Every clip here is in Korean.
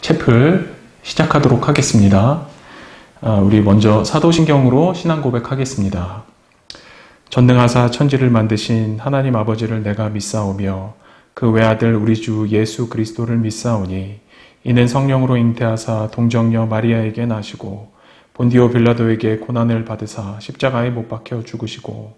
채플 시작하도록 하겠습니다. 우리 먼저 사도신경으로 신앙 고백하겠습니다. 전능하사 천지를 만드신 하나님 아버지를 내가 믿사오며 그 외아들 우리 주 예수 그리스도를 믿사오니 이는 성령으로 잉태하사 동정녀 마리아에게 나시고 본디오 빌라도에게 고난을 받으사 십자가에 못 박혀 죽으시고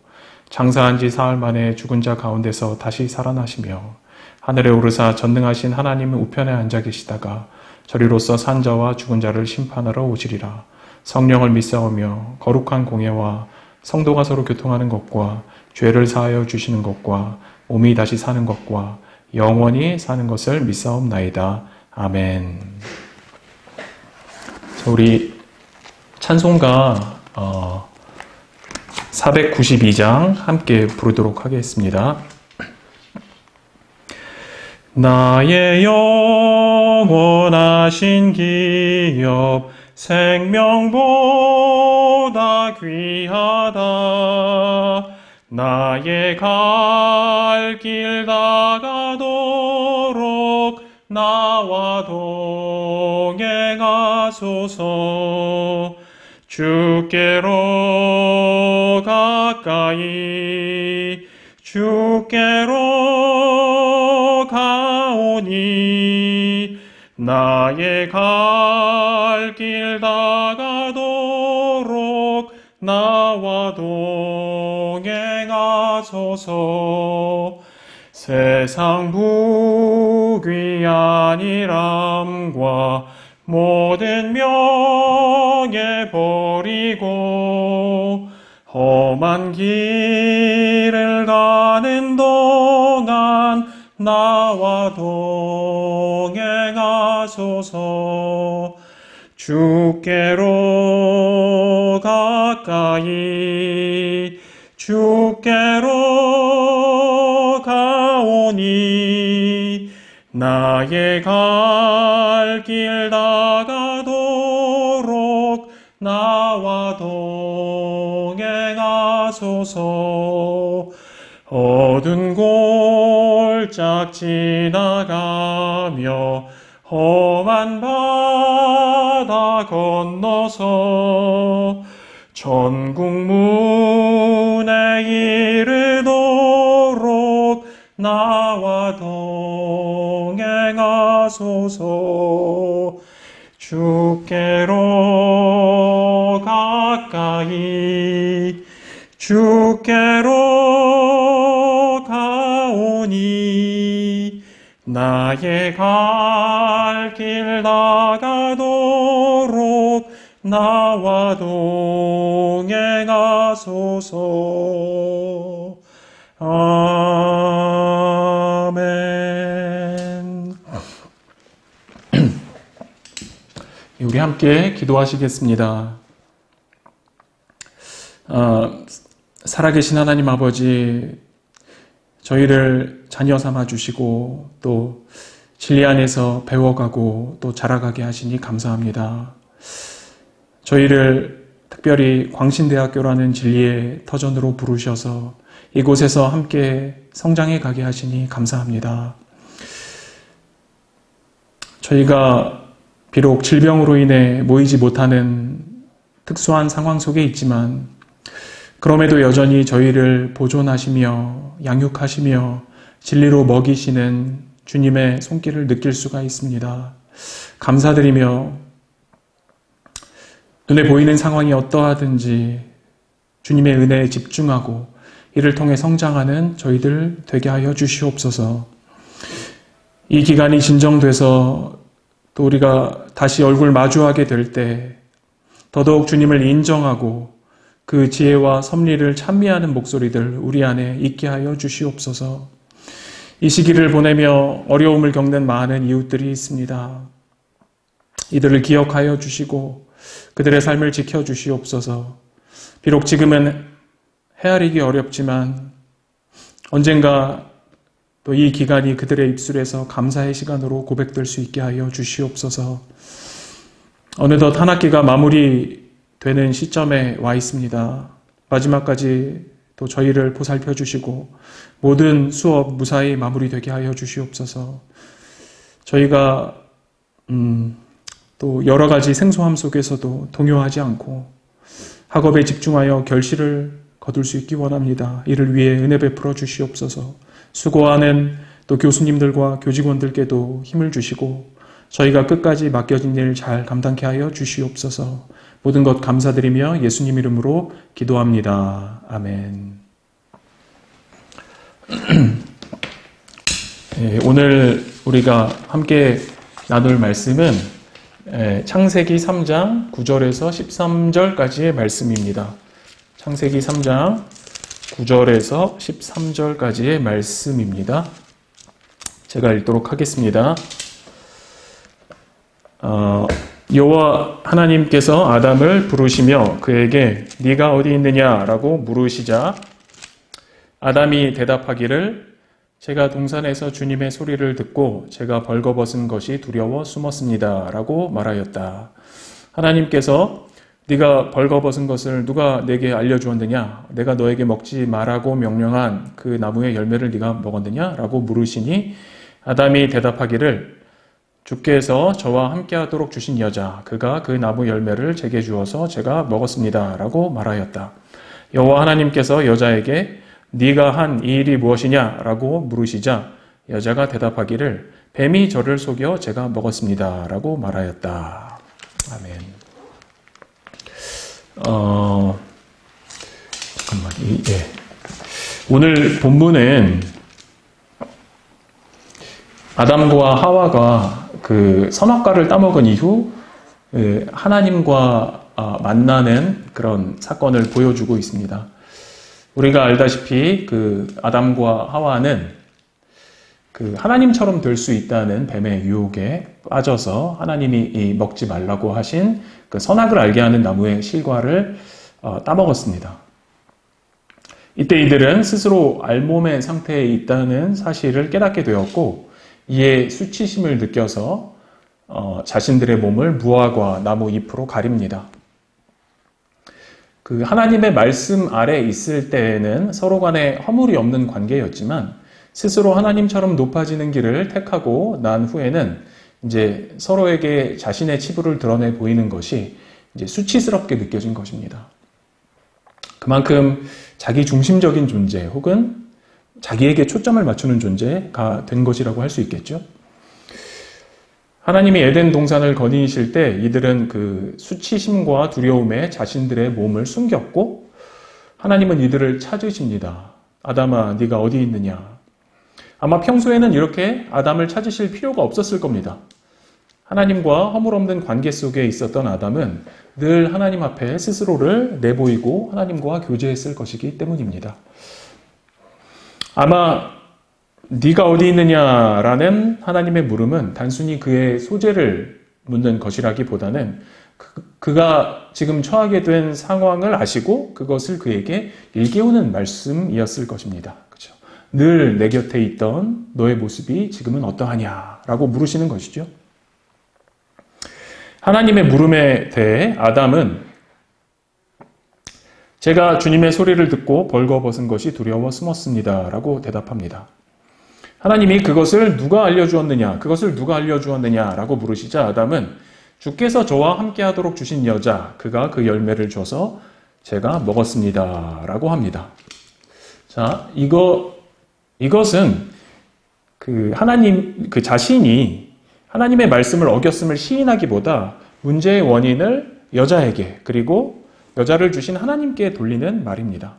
장사한 지 사흘 만에 죽은 자 가운데서 다시 살아나시며 하늘에 오르사 전능하신 하나님 우편에 앉아 계시다가 저리로서 산 자와 죽은 자를 심판하러 오시리라. 성령을 믿사오며 거룩한 공예와 성도가 서로 교통하는 것과 죄를 사하여 주시는 것과 몸이 다시 사는 것과 영원히 사는 것을 믿사옵나이다. 아멘. 우리 찬송가 492장 함께 부르도록 하겠습니다. 나의 영원하신 기업 생명보다 귀하다. 나의 갈 길 다가도록 나와 동행하소서. 주께로 가까이 주께로 가오니 나의 갈 길 다가도록 나와 동행하소서. 세상 부귀한 일함과 모든 명예 버리고 험한 길을 가는 동안 나와 동행하소서. 주께로 가까이 주께로 가오니 나의 갈 길 다가도록 나와 동행하소서. 어두운 골짝 지나가며 험한 바다 건너서 천국 문에 이르도록 나와 동행하소서. 주께로 가까이 주께로 가오니 나의 갈 길 나가도록 나와 동행하소서. 아멘. 우리 함께 기도하시겠습니다. 살아계신 하나님 아버지, 저희를 자녀 삼아 주시고 또 진리 안에서 배워가고 또 자라가게 하시니 감사합니다. 저희를 특별히 광신대학교라는 진리의 터전으로 부르셔서 이곳에서 함께 성장해 가게 하시니 감사합니다. 저희가 비록 질병으로 인해 모이지 못하는 특수한 상황 속에 있지만 그럼에도 여전히 저희를 보존하시며 양육하시며 진리로 먹이시는 주님의 손길을 느낄 수가 있습니다. 감사드리며 눈에 보이는 상황이 어떠하든지 주님의 은혜에 집중하고 이를 통해 성장하는 저희들 되게 하여 주시옵소서. 이 기간이 진정돼서 또 우리가 다시 얼굴 마주하게 될 때 더더욱 주님을 인정하고 그 지혜와 섭리를 찬미하는 목소리들 우리 안에 있게 하여 주시옵소서. 이 시기를 보내며 어려움을 겪는 많은 이웃들이 있습니다. 이들을 기억하여 주시고 그들의 삶을 지켜주시옵소서. 비록 지금은 헤아리기 어렵지만 언젠가 또 이 기간이 그들의 입술에서 감사의 시간으로 고백될 수 있게 하여 주시옵소서. 어느덧 한 학기가 마무리되는 시점에 와 있습니다. 마지막까지 또 저희를 보살펴 주시고 모든 수업 무사히 마무리되게 하여 주시옵소서. 저희가 또 여러 가지 생소함 속에서도 동요하지 않고 학업에 집중하여 결실을 거둘 수 있기 원합니다. 이를 위해 은혜 베풀어 주시옵소서. 수고하는 또 교수님들과 교직원들께도 힘을 주시고 저희가 끝까지 맡겨진 일 잘 감당케 하여 주시옵소서. 모든 것 감사드리며 예수님 이름으로 기도합니다. 아멘. 오늘 우리가 함께 나눌 말씀은 창세기 3장 9절에서 13절까지의 말씀입니다. 창세기 3장 9절에서 13절까지의 말씀입니다. 제가 읽도록 하겠습니다. 여호와 하나님께서 아담을 부르시며 그에게 네가 어디 있느냐라고 물으시자 아담이 대답하기를 제가 동산에서 주님의 소리를 듣고 제가 벌거벗은 것이 두려워 숨었습니다 라고 말하였다. 하나님께서 네가 벌거벗은 것을 누가 내게 알려주었느냐? 내가 너에게 먹지 말라고 명령한 그 나무의 열매를 네가 먹었느냐? 라고 물으시니 아담이 대답하기를 주께서 저와 함께하도록 주신 여자 그가 그 나무 열매를 제게 주어서 제가 먹었습니다 라고 말하였다. 여호와 하나님께서 여자에게 네가 한 이 일이 무엇이냐? 라고 물으시자 여자가 대답하기를 뱀이 저를 속여 제가 먹었습니다 라고 말하였다. 아멘. 잠깐만. 오늘 본문은 아담과 하와가 그 선악과를 따먹은 이후 하나님과 만나는 그런 사건을 보여주고 있습니다. 우리가 알다시피 그 아담과 하와는 그 하나님처럼 될 수 있다는 뱀의 유혹에 빠져서 하나님이 먹지 말라고 하신 그 선악을 알게 하는 나무의 실과를 따먹었습니다. 이때 이들은 스스로 알몸의 상태에 있다는 사실을 깨닫게 되었고 이에 수치심을 느껴서 자신들의 몸을 무화과 나무 잎으로 가립니다. 그 하나님의 말씀 아래 있을 때에는 서로 간에 허물이 없는 관계였지만 스스로 하나님처럼 높아지는 길을 택하고 난 후에는 이제 서로에게 자신의 치부를 드러내 보이는 것이 이제 수치스럽게 느껴진 것입니다. 그만큼 자기 중심적인 존재 혹은 자기에게 초점을 맞추는 존재가 된 것이라고 할 수 있겠죠. 하나님이 에덴 동산을 거니실 때 이들은 그 수치심과 두려움에 자신들의 몸을 숨겼고 하나님은 이들을 찾으십니다. 아담아, 네가 어디 있느냐? 아마 평소에는 이렇게 아담을 찾으실 필요가 없었을 겁니다. 하나님과 허물 없는 관계 속에 있었던 아담은 늘 하나님 앞에 스스로를 내보이고 하나님과 교제했을 것이기 때문입니다. 아마 네가 어디 있느냐라는 하나님의 물음은 단순히 그의 소재를 묻는 것이라기보다는 그가 지금 처하게 된 상황을 아시고 그것을 그에게 일깨우는 말씀이었을 것입니다. 그렇죠? 늘 내 곁에 있던 너의 모습이 지금은 어떠하냐라고 물으시는 것이죠. 하나님의 물음에 대해 아담은 제가 주님의 소리를 듣고 벌거벗은 것이 두려워 숨었습니다 라고 대답합니다. 하나님이 그것을 누가 알려주었느냐? 그것을 누가 알려주었느냐? 라고 물으시자 아담은 주께서 저와 함께 하도록 주신 여자, 그가 그 열매를 줘서 제가 먹었습니다. 라고 합니다. 자, 이것은 그 하나님, 그 자신이 하나님의 말씀을 어겼음을 시인하기보다 문제의 원인을 여자에게 그리고 여자를 주신 하나님께 돌리는 말입니다.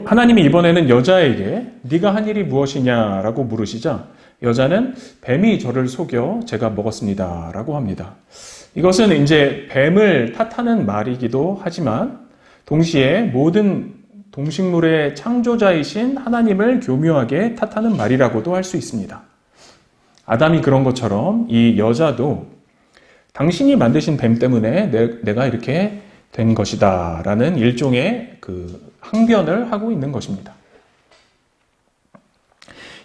하나님이 이번에는 여자에게 네가 한 일이 무엇이냐라고 물으시자 여자는 뱀이 저를 속여 제가 먹었습니다 라고 합니다. 이것은 이제 뱀을 탓하는 말이기도 하지만 동시에 모든 동식물의 창조자이신 하나님을 교묘하게 탓하는 말이라고도 할 수 있습니다. 아담이 그런 것처럼 이 여자도 당신이 만드신 뱀 때문에 내가 이렇게 된 것이다 라는 일종의 그 항변을 하고 있는 것입니다.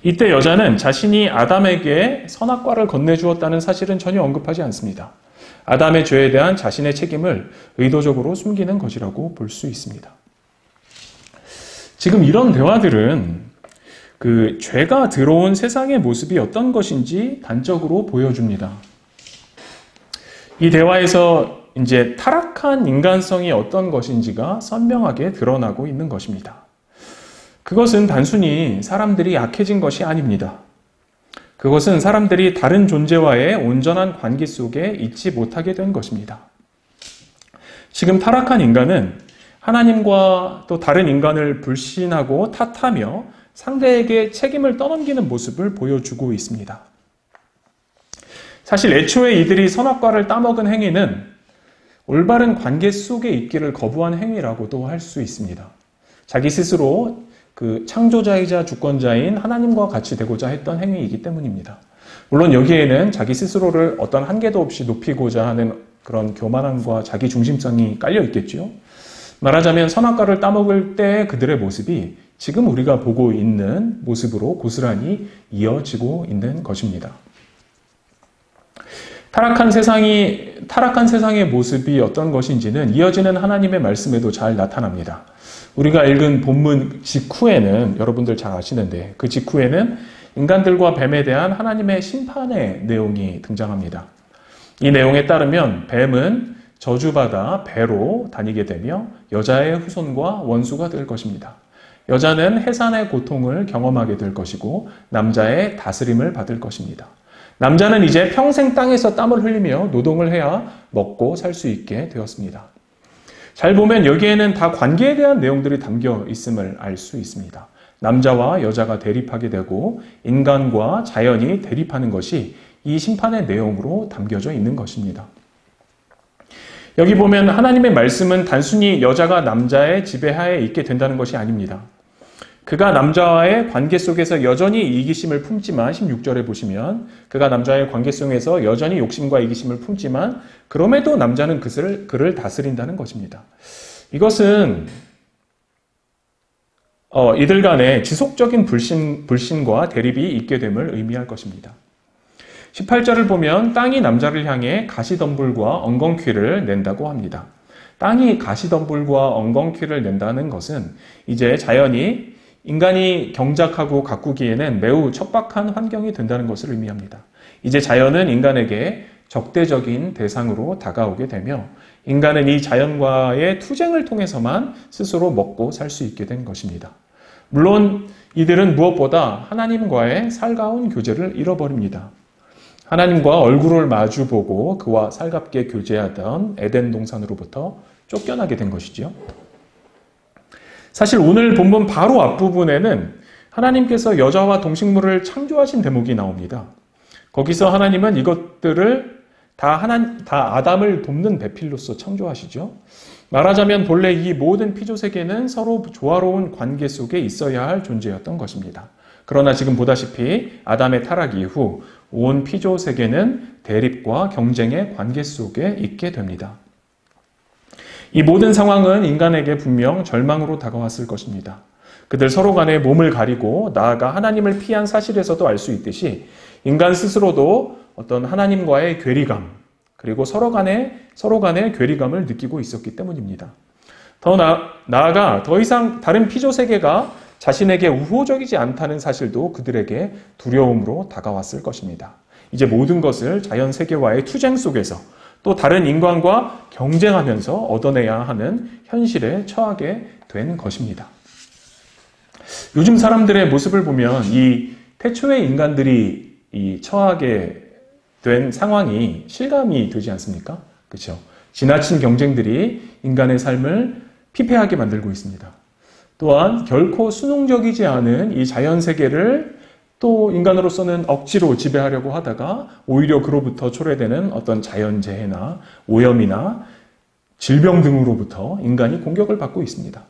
이때 여자는 자신이 아담에게 선악과를 건네주었다는 사실은 전혀 언급하지 않습니다. 아담의 죄에 대한 자신의 책임을 의도적으로 숨기는 것이라고 볼 수 있습니다. 지금 이런 대화들은 그 죄가 들어온 세상의 모습이 어떤 것인지 단적으로 보여줍니다. 이 대화에서 이제 타락한 인간성이 어떤 것인지가 선명하게 드러나고 있는 것입니다. 그것은 단순히 사람들이 약해진 것이 아닙니다. 그것은 사람들이 다른 존재와의 온전한 관계 속에 있지 못하게 된 것입니다. 지금 타락한 인간은 하나님과 또 다른 인간을 불신하고 탓하며 상대에게 책임을 떠넘기는 모습을 보여주고 있습니다. 사실 애초에 이들이 선악과를 따먹은 행위는 올바른 관계 속에 있기를 거부한 행위라고도 할 수 있습니다. 자기 스스로 그 창조자이자 주권자인 하나님과 같이 되고자 했던 행위이기 때문입니다. 물론 여기에는 자기 스스로를 어떤 한계도 없이 높이고자 하는 그런 교만함과 자기 중심성이 깔려 있겠죠. 말하자면 선악과를 따먹을 때 그들의 모습이 지금 우리가 보고 있는 모습으로 고스란히 이어지고 있는 것입니다. 타락한 세상의 모습이 어떤 것인지는 이어지는 하나님의 말씀에도 잘 나타납니다. 우리가 읽은 본문 직후에는 여러분들 잘 아시는데 그 직후에는 인간들과 뱀에 대한 하나님의 심판의 내용이 등장합니다. 이 내용에 따르면 뱀은 저주받아 배로 다니게 되며 여자의 후손과 원수가 될 것입니다. 여자는 해산의 고통을 경험하게 될 것이고 남자의 다스림을 받을 것입니다. 남자는 이제 평생 땅에서 땀을 흘리며 노동을 해야 먹고 살 수 있게 되었습니다. 잘 보면 여기에는 다 관계에 대한 내용들이 담겨 있음을 알 수 있습니다. 남자와 여자가 대립하게 되고 인간과 자연이 대립하는 것이 이 심판의 내용으로 담겨져 있는 것입니다. 여기 보면 하나님의 말씀은 단순히 여자가 남자의 지배하에 있게 된다는 것이 아닙니다. 그가 남자와의 관계 속에서 여전히 이기심을 품지만 16절에 보시면 그가 남자의 관계 속에서 여전히 욕심과 이기심을 품지만 그럼에도 남자는 그를 다스린다는 것입니다. 이것은 이들 간에 지속적인 불신과 대립이 있게 됨을 의미할 것입니다. 18절을 보면 땅이 남자를 향해 가시덤불과 엉겅퀴를 낸다고 합니다. 땅이 가시덤불과 엉겅퀴를 낸다는 것은 이제 자연이 인간이 경작하고 가꾸기에는 매우 척박한 환경이 된다는 것을 의미합니다. 이제 자연은 인간에게 적대적인 대상으로 다가오게 되며 인간은 이 자연과의 투쟁을 통해서만 스스로 먹고 살 수 있게 된 것입니다. 물론 이들은 무엇보다 하나님과의 살가운 교제를 잃어버립니다. 하나님과 얼굴을 마주보고 그와 살갑게 교제하던 에덴 동산으로부터 쫓겨나게 된 것이지요. 사실 오늘 본문 바로 앞부분에는 하나님께서 여자와 동식물을 창조하신 대목이 나옵니다. 거기서 하나님은 이것들을 다 아담을 돕는 배필로서 창조하시죠. 말하자면 본래 이 모든 피조세계는 서로 조화로운 관계 속에 있어야 할 존재였던 것입니다. 그러나 지금 보다시피 아담의 타락 이후 온 피조세계는 대립과 경쟁의 관계 속에 있게 됩니다. 이 모든 상황은 인간에게 분명 절망으로 다가왔을 것입니다. 그들 서로 간에 몸을 가리고 나아가 하나님을 피한 사실에서도 알 수 있듯이 인간 스스로도 어떤 하나님과의 괴리감 그리고 서로 간의 괴리감을 느끼고 있었기 때문입니다. 더 나아가 더 이상 다른 피조세계가 자신에게 우호적이지 않다는 사실도 그들에게 두려움으로 다가왔을 것입니다. 이제 모든 것을 자연세계와의 투쟁 속에서 또 다른 인간과 경쟁하면서 얻어내야 하는 현실에 처하게 된 것입니다. 요즘 사람들의 모습을 보면 이 태초의 인간들이 처하게 된 상황이 실감이 되지 않습니까? 그렇죠? 지나친 경쟁들이 인간의 삶을 피폐하게 만들고 있습니다. 또한 결코 순응적이지 않은 이 자연세계를 또 인간으로서는 억지로 지배하려고 하다가 오히려 그로부터 초래되는 어떤 자연재해나 오염이나 질병 등으로부터 인간이 공격을 받고 있습니다.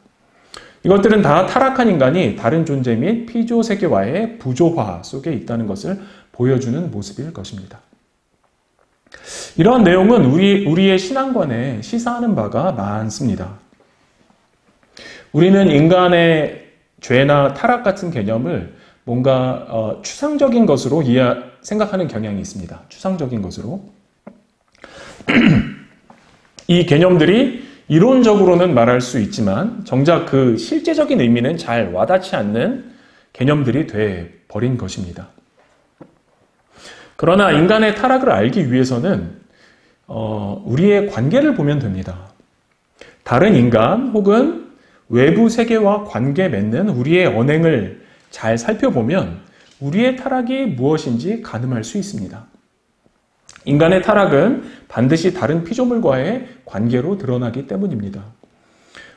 이것들은 다 타락한 인간이 다른 존재 및 피조세계와의 부조화 속에 있다는 것을 보여주는 모습일 것입니다. 이러한 내용은 우리의 신앙관에 시사하는 바가 많습니다. 우리는 인간의 죄나 타락 같은 개념을 뭔가 추상적인 것으로 생각하는 경향이 있습니다. 추상적인 것으로. 이 개념들이 이론적으로는 말할 수 있지만 정작 그 실제적인 의미는 잘 와닿지 않는 개념들이 돼 버린 것입니다. 그러나 인간의 타락을 알기 위해서는 우리의 관계를 보면 됩니다. 다른 인간 혹은 외부 세계와 관계 맺는 우리의 언행을 잘 살펴보면 우리의 타락이 무엇인지 가늠할 수 있습니다. 인간의 타락은 반드시 다른 피조물과의 관계로 드러나기 때문입니다.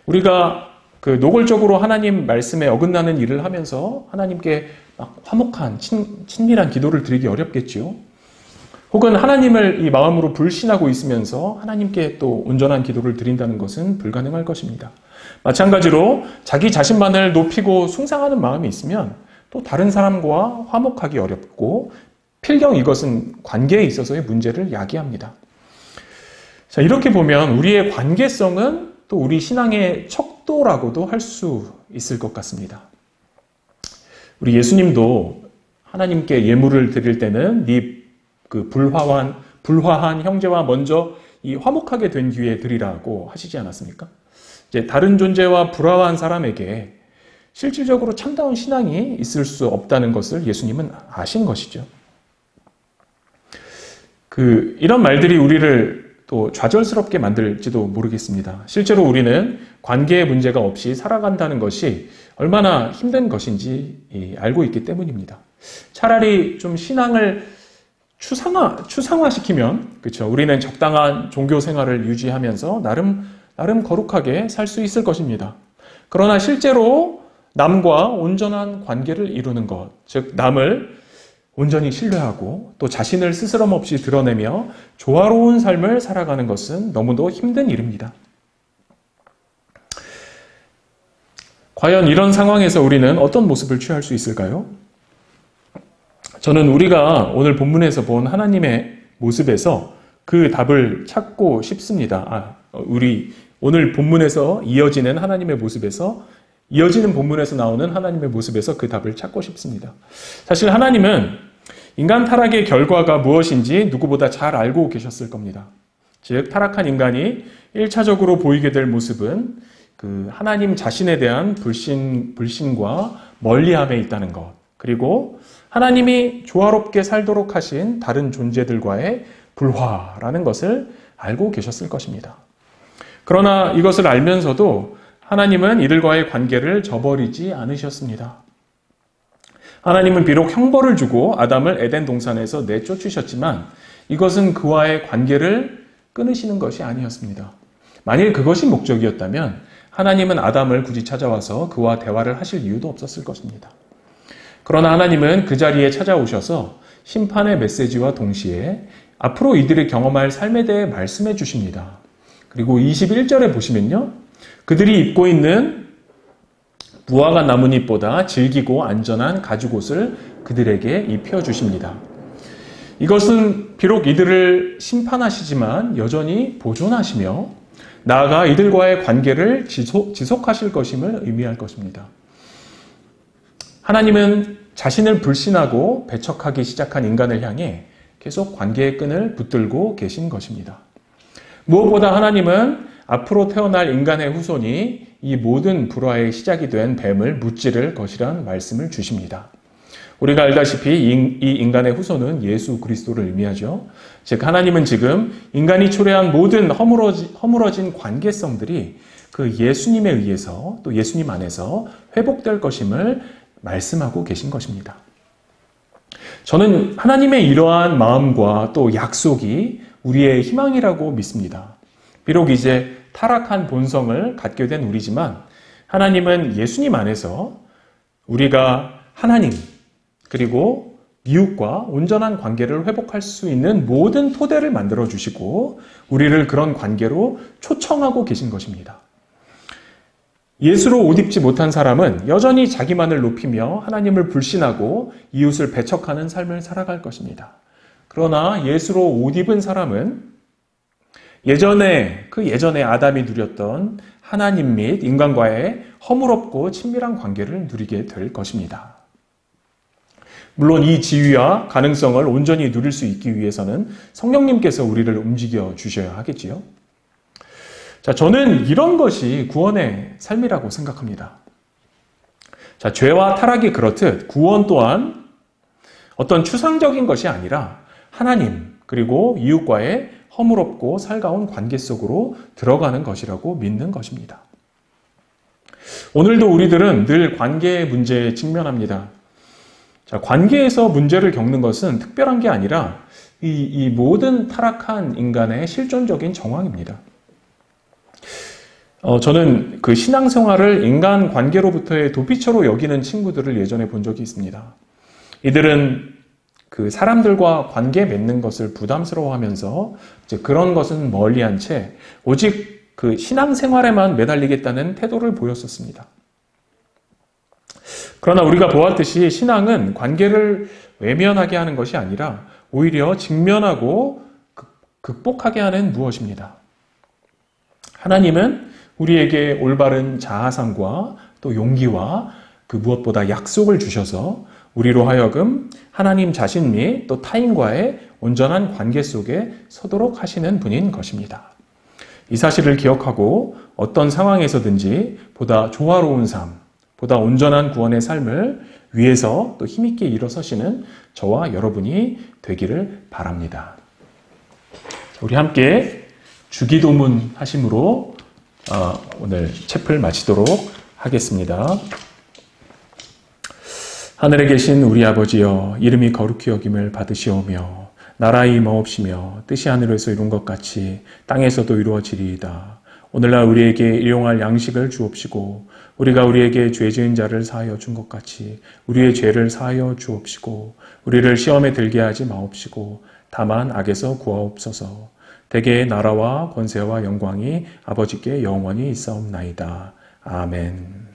우리가 노골적으로 하나님 말씀에 어긋나는 일을 하면서 하나님께 막 화목한 친밀한 기도를 드리기 어렵겠지요. 혹은 하나님을 이 마음으로 불신하고 있으면서 하나님께 또 온전한 기도를 드린다는 것은 불가능할 것입니다. 마찬가지로 자기 자신만을 높이고 숭상하는 마음이 있으면 또 다른 사람과 화목하기 어렵고 필경 이것은 관계에 있어서의 문제를 야기합니다. 자, 이렇게 보면 우리의 관계성은 또 우리 신앙의 척도라고도 할 수 있을 것 같습니다. 우리 예수님도 하나님께 예물을 드릴 때는 불화한 형제와 먼저 이 화목하게 된 뒤에 드리라고 하시지 않았습니까? 이제 다른 존재와 불화한 사람에게 실질적으로 참다운 신앙이 있을 수 없다는 것을 예수님은 아신 것이죠. 이런 말들이 우리를 또 좌절스럽게 만들지도 모르겠습니다. 실제로 우리는 관계의 문제가 없이 살아간다는 것이 얼마나 힘든 것인지 알고 있기 때문입니다. 차라리 좀 신앙을 추상화시키면, 그렇죠? 우리는 적당한 종교 생활을 유지하면서 나름 거룩하게 살 수 있을 것입니다. 그러나 실제로 남과 온전한 관계를 이루는 것, 즉 남을 온전히 신뢰하고 또 자신을 스스럼 없이 드러내며 조화로운 삶을 살아가는 것은 너무도 힘든 일입니다. 과연 이런 상황에서 우리는 어떤 모습을 취할 수 있을까요? 저는 우리가 오늘 본문에서 본 하나님의 모습에서 그 답을 찾고 싶습니다. 우리 오늘 본문에서 이어지는 하나님의 모습에서 이어지는 본문에서 나오는 하나님의 모습에서 그 답을 찾고 싶습니다. 사실 하나님은 인간 타락의 결과가 무엇인지 누구보다 잘 알고 계셨을 겁니다. 즉 타락한 인간이 1차적으로 보이게 될 모습은 하나님 자신에 대한 불신과 멀리함에 있다는 것, 그리고 하나님이 조화롭게 살도록 하신 다른 존재들과의 불화라는 것을 알고 계셨을 것입니다. 그러나 이것을 알면서도 하나님은 이들과의 관계를 저버리지 않으셨습니다. 하나님은 비록 형벌을 주고 아담을 에덴 동산에서 내쫓으셨지만 이것은 그와의 관계를 끊으시는 것이 아니었습니다. 만일 그것이 목적이었다면 하나님은 아담을 굳이 찾아와서 그와 대화를 하실 이유도 없었을 것입니다. 그러나 하나님은 그 자리에 찾아오셔서 심판의 메시지와 동시에 앞으로 이들이 경험할 삶에 대해 말씀해 주십니다. 그리고 21절에 보시면요. 그들이 입고 있는 무화과 나뭇잎보다 질기고 안전한 가죽옷을 그들에게 입혀주십니다. 이것은 비록 이들을 심판하시지만 여전히 보존하시며 나아가 이들과의 관계를 지속하실 것임을 의미할 것입니다. 하나님은 자신을 불신하고 배척하기 시작한 인간을 향해 계속 관계의 끈을 붙들고 계신 것입니다. 무엇보다 하나님은 앞으로 태어날 인간의 후손이 이 모든 불화의 시작이 된 뱀을 무찌를 것이란 말씀을 주십니다. 우리가 알다시피 이 인간의 후손은 예수 그리스도를 의미하죠. 즉 하나님은 지금 인간이 초래한 모든 허물어진 관계성들이 그 예수님에 의해서 또 예수님 안에서 회복될 것임을 말씀하고 계신 것입니다. 저는 하나님의 이러한 마음과 또 약속이 우리의 희망이라고 믿습니다. 비록 이제 타락한 본성을 갖게 된 우리지만 하나님은 예수님 안에서 우리가 하나님 그리고 이웃과 온전한 관계를 회복할 수 있는 모든 토대를 만들어 주시고 우리를 그런 관계로 초청하고 계신 것입니다. 예수로 옷 입지 못한 사람은 여전히 자기만을 높이며 하나님을 불신하고 이웃을 배척하는 삶을 살아갈 것입니다. 그러나 예수로 옷 입은 사람은 예전에 아담이 누렸던 하나님 및 인간과의 허물없고 친밀한 관계를 누리게 될 것입니다. 물론 이 지위와 가능성을 온전히 누릴 수 있기 위해서는 성령님께서 우리를 움직여 주셔야 하겠지요. 자, 저는 이런 것이 구원의 삶이라고 생각합니다. 자, 죄와 타락이 그렇듯 구원 또한 어떤 추상적인 것이 아니라 하나님 그리고 이웃과의 허물없고 살가운 관계 속으로 들어가는 것이라고 믿는 것입니다. 오늘도 우리들은 늘 관계의 문제에 직면합니다. 자, 관계에서 문제를 겪는 것은 특별한 게 아니라 이 모든 타락한 인간의 실존적인 정황입니다. 저는 그 신앙생활을 인간 관계로부터의 도피처로 여기는 친구들을 예전에 본 적이 있습니다. 이들은 그 사람들과 관계 맺는 것을 부담스러워하면서 이제 그런 것은 멀리한 채 오직 그 신앙생활에만 매달리겠다는 태도를 보였었습니다. 그러나 우리가 보았듯이 신앙은 관계를 외면하게 하는 것이 아니라 오히려 직면하고 극복하게 하는 무엇입니다. 하나님은 우리에게 올바른 자아상과 또 용기와 그 무엇보다 약속을 주셔서 우리로 하여금 하나님 자신 및 또 타인과의 온전한 관계 속에 서도록 하시는 분인 것입니다. 이 사실을 기억하고 어떤 상황에서든지 보다 조화로운 삶, 보다 온전한 구원의 삶을 위해서 또 힘있게 일어서시는 저와 여러분이 되기를 바랍니다. 우리 함께 주기도문 하심으로 오늘 챕을 마치도록 하겠습니다. 하늘에 계신 우리 아버지여, 이름이 거룩히 여김을 받으시오며 나라의 임하옵시며 뜻이 하늘에서 이룬 것 같이 땅에서도 이루어지리이다. 오늘날 우리에게 일용할 양식을 주옵시고 우리가 우리에게 죄 지은 자를 사하여 준 것 같이 우리의 죄를 사하여 주옵시고 우리를 시험에 들게 하지 마옵시고 다만 악에서 구하옵소서. 대개의 나라와 권세와 영광이 아버지께 영원히 있사옵나이다. 아멘.